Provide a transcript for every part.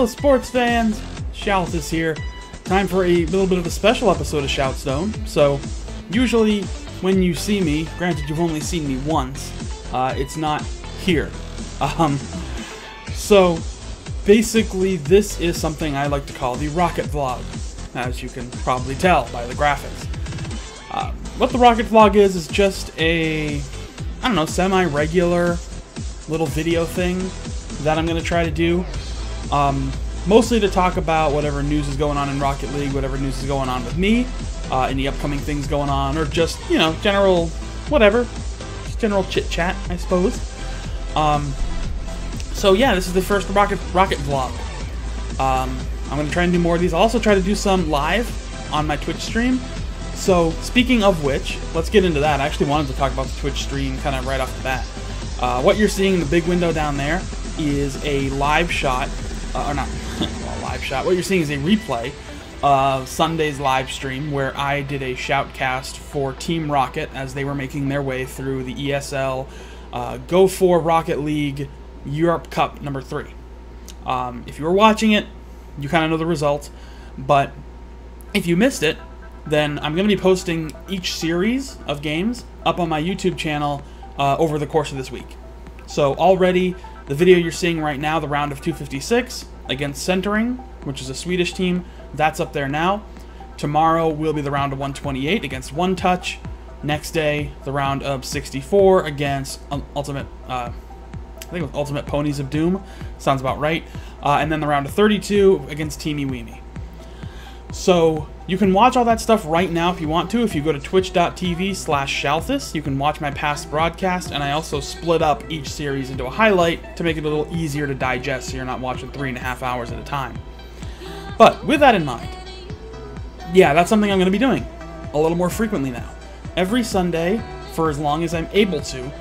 Hello sports fans, Shalthis here. Time for a little bit of a special episode of ShoutStone. So, usually when you see me, granted you've only seen me once, it's not here. So, basically this is something I like to call the Rocket Vlog, as you can probably tell by the graphics. What the Rocket Vlog is just a, I don't know, semi-regular little video thing that I'm going to try to do. Mostly to talk about whatever news is going on in Rocket League, whatever news is going on with me, any upcoming things going on, or just, you know, general, whatever, just general chit-chat, I suppose. So yeah, this is the first Rocket Vlog. I'm going to try and do more of these. I'll also try to do some live on my Twitch stream. So, speaking of which, let's get into that. I actually wanted to talk about the Twitch stream kind of right off the bat. What you're seeing in the big window down there is a live shot, or not, well, live shot. What you're seeing is a replay of Sunday's live stream where I did a shoutcast for Team Rocket as they were making their way through the ESL Go for Rocket League Europe Cup number 3. If you were watching it, you kind of know the results, but if you missed it, then I'm going to be posting each series of games up on my YouTube channel over the course of this week. So already, the video you're seeing right now, the round of 256 against Centering, which is a Swedish team, that's up there now. Tomorrow will be the round of 128 against One Touch. Next day, the round of 64 against Ultimate, I think it was Ultimate Ponies of Doom, sounds about right. And then the round of 32 against Teamy Weemy. So, you can watch all that stuff right now if you want to. If you go to twitch.tv/Shalthis, you can watch my past broadcast, and I also split up each series into a highlight to make it a little easier to digest so you're not watching 3.5 hours at a time. But, with that in mind, yeah, that's something I'm going to be doing a little more frequently now. Every Sunday, for as long as I'm able to,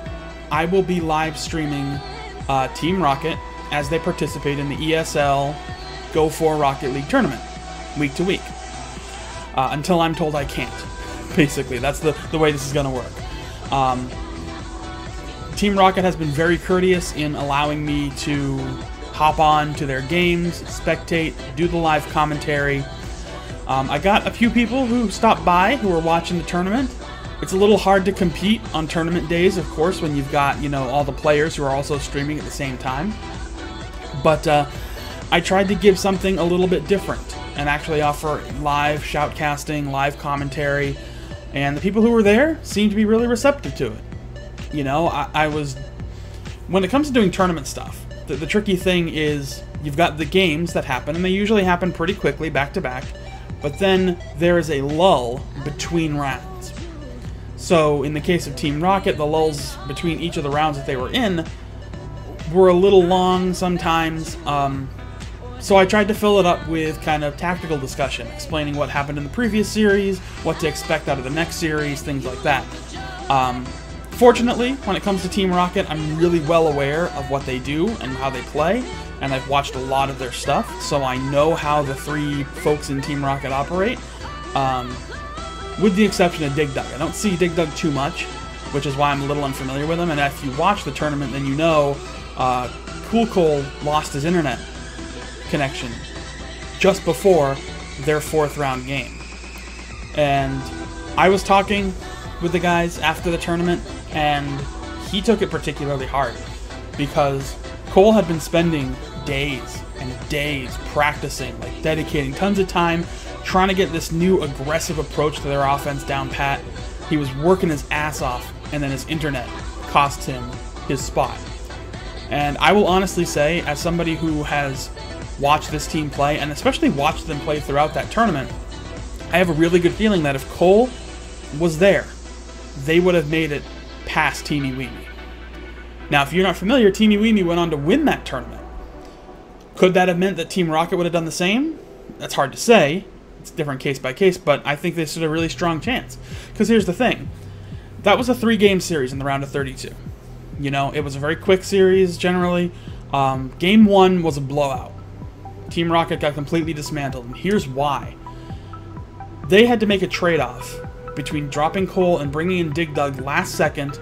I will be live streaming Team Rocket as they participate in the ESL Go for Rocket League tournament, week to week. Until I'm told I can't. Basically, that's the way this is going to work. Team Rocket has been very courteous in allowing me to hop on to their games, spectate, do the live commentary. I got a few people who stopped by who were watching the tournament. It's a little hard to compete on tournament days, of course, when you've got, you know, all the players who are also streaming at the same time. But I tried to give something a little bit different and actually offer live shoutcasting, live commentary, and the people who were there seemed to be really receptive to it. You know, I was... When it comes to doing tournament stuff, the tricky thing is you've got the games that happen, and they usually happen pretty quickly, back to back, but then there is a lull between rounds. So, in the case of Team Rocket, the lulls between each of the rounds that they were in were a little long sometimes. So I tried to fill it up with kind of tactical discussion, explaining what happened in the previous series, what to expect out of the next series, things like that. Fortunately, when it comes to Team Rocket, I'm really well aware of what they do and how they play, and I've watched a lot of their stuff, so I know how the 3 folks in Team Rocket operate, with the exception of Dig Dug. I don't see Dig Dug too much, which is why I'm a little unfamiliar with him, and if you watch the tournament, then you know Cool Cole lost his internet connection just before their 4th round game. And I was talking with the guys after the tournament, and he took it particularly hard because Cole had been spending days and days practicing, like dedicating tons of time, trying to get this new aggressive approach to their offense down pat. He was working his ass off, and then his internet cost him his spot. And I will honestly say, as somebody who has watched this team play, and especially watched them play throughout that tournament, I have a really good feeling that if Cole was there, they would have made it past Teamy Weemy. Now, if you're not familiar, Teamy Weemy went on to win that tournament. Could that have meant that Team Rocket would have done the same? That's hard to say. It's different case by case, but I think they stood a really strong chance. Because here's the thing. That was a 3-game series in the round of 32. You know, it was a very quick series, generally. Game 1 was a blowout. Team Rocket got completely dismantled, and here's why. They had to make a trade-off between dropping Cole and bringing in Dig Dug last second.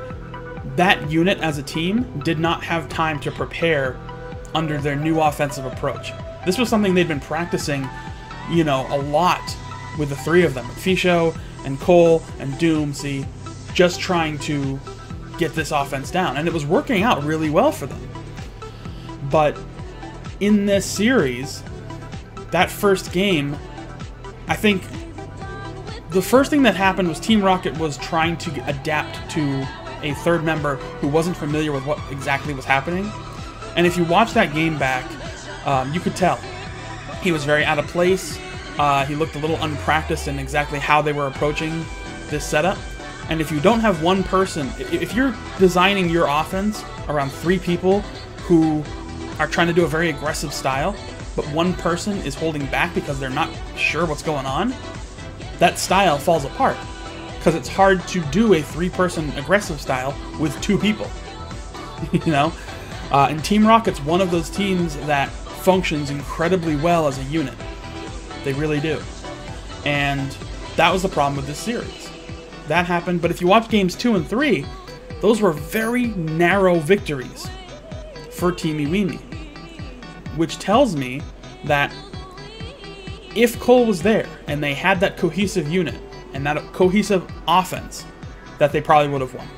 That unit as a team did not have time to prepare under their new offensive approach. This was something they'd been practicing, you know, a lot with the three of them, Fisho and Cole and Doomsy, just trying to get this offense down. And it was working out really well for them. But in this series, that first game, I think the first thing that happened was Team Rocket was trying to adapt to a third member who wasn't familiar with what exactly was happening. And if you watch that game back, you could tell. He was very out of place. He looked a little unpracticed in exactly how they were approaching this setup. And if you don't have one person, if you're designing your offense around three people who are trying to do a very aggressive style, but one person is holding back because they're not sure what's going on, that style falls apart. Because it's hard to do a three-person aggressive style with two people. You know? And Team Rocket's one of those teams that functions incredibly well as a unit. They really do. And that was the problem with this series. That happened, but if you watch games 2 and 3, those were very narrow victories for Team Iwimi. Which tells me that if Cole was there and they had that cohesive unit and that cohesive offense, that they probably would have won.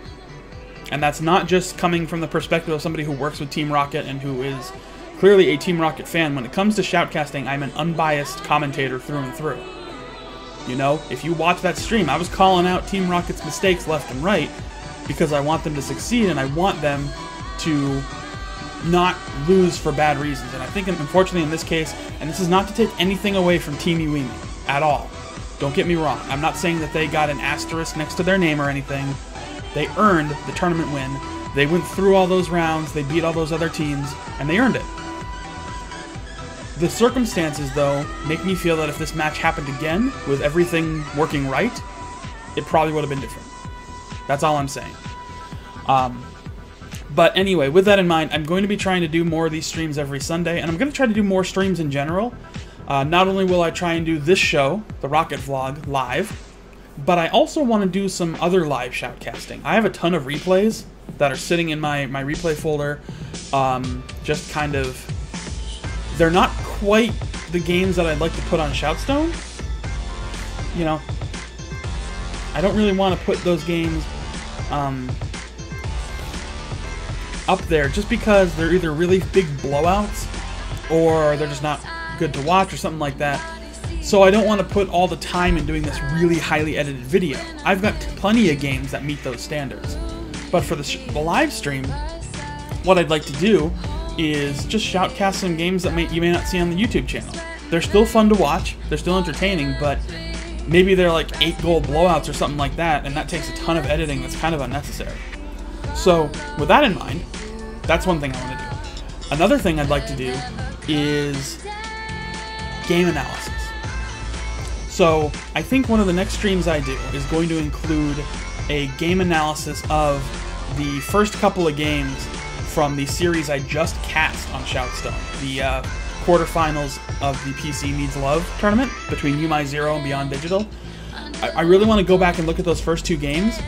And that's not just coming from the perspective of somebody who works with Team Rocket and who is clearly a Team Rocket fan. When it comes to shoutcasting, I'm an unbiased commentator through and through. You know, if you watch that stream, I was calling out Team Rocket's mistakes left and right because I want them to succeed and I want them to not lose for bad reasons. And I think, unfortunately, in this case, and this is not to take anything away from Team Iwimi at all. Don't get me wrong. I'm not saying that they got an asterisk next to their name or anything. They earned the tournament win. They went through all those rounds. They beat all those other teams, and they earned it. The circumstances, though, make me feel that if this match happened again, with everything working right, it probably would have been different. That's all I'm saying. But anyway, with that in mind, I'm going to be trying to do more of these streams every Sunday, and I'm going to try to do more streams in general. Not only will I try and do this show, the Rocket Vlog, live, but I also want to do some other live shoutcasting. I have a ton of replays that are sitting in my replay folder, just kind of... They're not quite the games that I'd like to put on ShoutStone. You know, I don't really want to put those games up there just because they're either really big blowouts or they're just not good to watch or something like that. So I don't want to put all the time in doing this really highly edited video. I've got plenty of games that meet those standards. But for the live stream, what I'd like to do is just shoutcast some games that you may not see on the YouTube channel. They're still fun to watch, they're still entertaining, but maybe they're like 8 goal blowouts or something like that, and that takes a ton of editing that's kind of unnecessary. So, with that in mind, that's one thing I want to do. Another thing I'd like to do is game analysis. So, I think one of the next streams I do is going to include a game analysis of the first couple of games from the series I just cast on ShoutStone, the quarterfinals of the PC Needs Love tournament between UMI Zero and Beyond Digital. I really want to go back and look at those first 2 games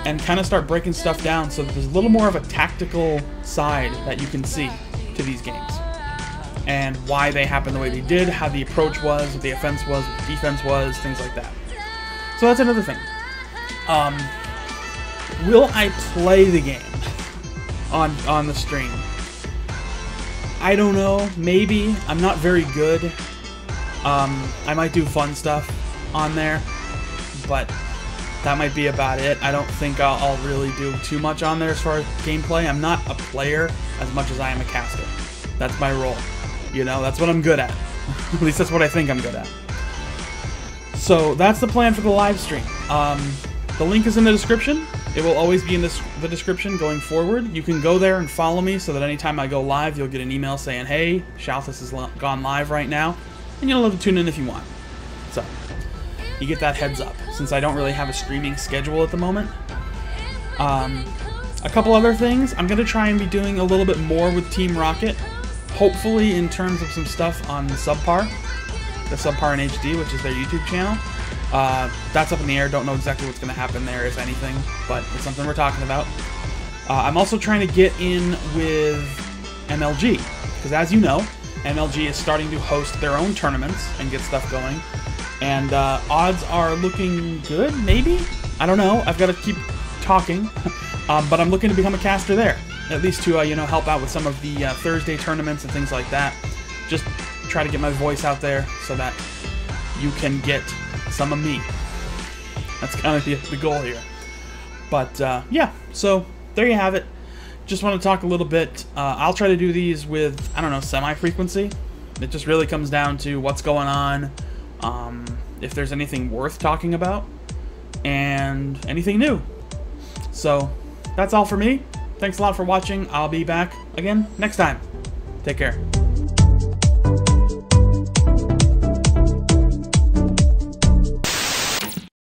and kind of start breaking stuff down so that there's a little more of a tactical side that you can see to these games. And why they happened the way they did, how the approach was, what the offense was, what the defense was, things like that. So that's another thing. Will I play the game on the stream? I don't know, maybe. I'm not very good. I might do fun stuff on there, but that might be about it. I don't think I'll really do too much on there as far as gameplay. I'm not a player as much as I am a caster. That's my role. You know, that's what I'm good at. At least that's what I think I'm good at. So that's the plan for the live stream. The link is in the description. It will always be in the description going forward. You can go there and follow me so that anytime I go live, you'll get an email saying, hey, Shalthis has gone live right now. And you'll have to tune in if you want. So, you get that heads up, since I don't really have a streaming schedule at the moment. A couple other things. I'm going to try and be doing a little bit more with Team Rocket. Hopefully in terms of some stuff on Subpar. The Subpar in HD, which is their YouTube channel. That's up in the air. Don't know exactly what's going to happen there, if anything, but it's something we're talking about. I'm also trying to get in with MLG, because as you know, MLG is starting to host their own tournaments and get stuff going. And odds are looking good, maybe? I don't know. I've got to keep talking. But I'm looking to become a caster there. At least to, you know, help out with some of the Thursday tournaments and things like that. Just try to get my voice out there so that you can get some of me. That's kind of the goal here. But, yeah. So, there you have it. Just want to talk a little bit. I'll try to do these with, I don't know, semi-frequency. It just really comes down to what's going on, if there's anything worth talking about, and anything new. So, that's all for me. Thanks a lot for watching. I'll be back again next time. Take care.